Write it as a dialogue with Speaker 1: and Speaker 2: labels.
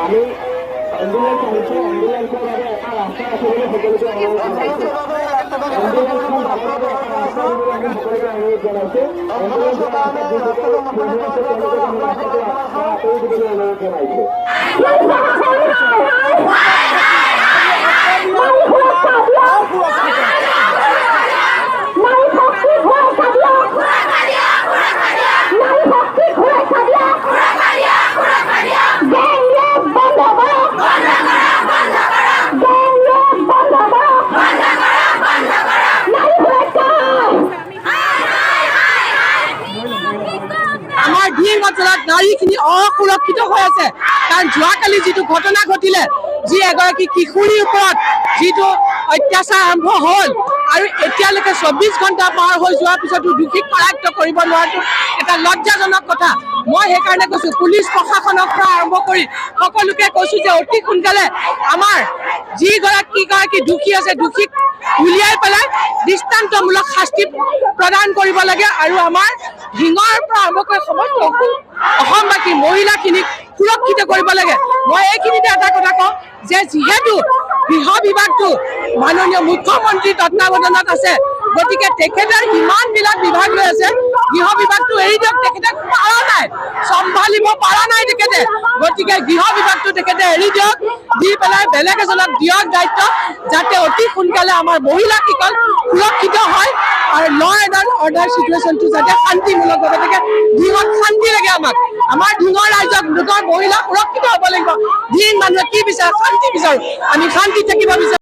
Speaker 1: আমি এম্বুলেন্স আহিছে এম্বুলেন্সৰ বাবে এটা ৰাস্তা ৰাখিবলৈ সকলোকে অনুৰোধ জনাইছে। অনুৰোধ জনাইছে।
Speaker 2: আমাৰ দিন অঞ্চলত নাৰীখিনি অসুৰক্ষিত হৈ আছে, কাৰণ যোৱাকালি যিটো ঘটনা ঘটিলে, যি এগৰাকী কিশোৰীৰ ওপৰত যিটো অত্যাচাৰ আৰম্ভ হ'ল আৰু এতিয়ালৈকে 24 ঘণ্টা পাৰ হৈ যোৱাৰ পিছতো দোষীক কৰায়ত্ব কৰিব নোৱাৰাটো এটা লজ্জাজনক কথা। মই সেইকাৰণে কৈছোঁ, পুলিচ প্ৰশাসনৰ পৰা আৰম্ভ কৰি সকলোকে কৈছোঁ যে অতি সোনকালে আমাৰ যিগৰাকী দোষী আছে, দোষীক উলিয়াই পেলাই দৃষ্টান্তমূলক শাস্তি প্ৰদান কৰিব লাগে আৰু আমাৰ ঢিঙৰ পৰা আৰম্ভ কৰি সমস্ত অসমবাসী মহিলাখিনিক সুৰক্ষিত কৰিব লাগে। মই এইখিনিতে এটা কথা কওঁ যে যিহেতু গৃহ বিভাগটো মাননীয় মুখ্যমন্ত্ৰীৰ তত্বাৱধানত আছে, গতিকে তেখেতৰ ইমানবিলাক বিভাগ লৈ আছে, গৃহ বিভাগটো এৰি দিয়ক। তেখেতে পাৰা নাই, চম্ভালিব পাৰা নাই তেখেতে, গতিকে গৃহ বিভাগটো তেখেতে এৰি দিয়ক, দি পেলাই বেলেগ এজনক দিয়ক দায়িত্ব, যাতে অতি সোনকালে আমাৰ মহিলাসকল সুৰক্ষিত হয় আৰু ল এণ্ড অৰ্ডাৰ চিটুৱেশ্যনটো যাতে শান্তিমূলক হৈ থাকে। ঢিঙত শান্তি লাগে আমাক, আমাৰ ঢিঙৰ ৰাইজক লোকৰ মহিলা সুৰক্ষিত হ'ব লাগিব। ঢিং মানুহে কি বিচাৰে? শান্তি বিচাৰোঁ, আমি শান্তি থাকিব বিচাৰোঁ।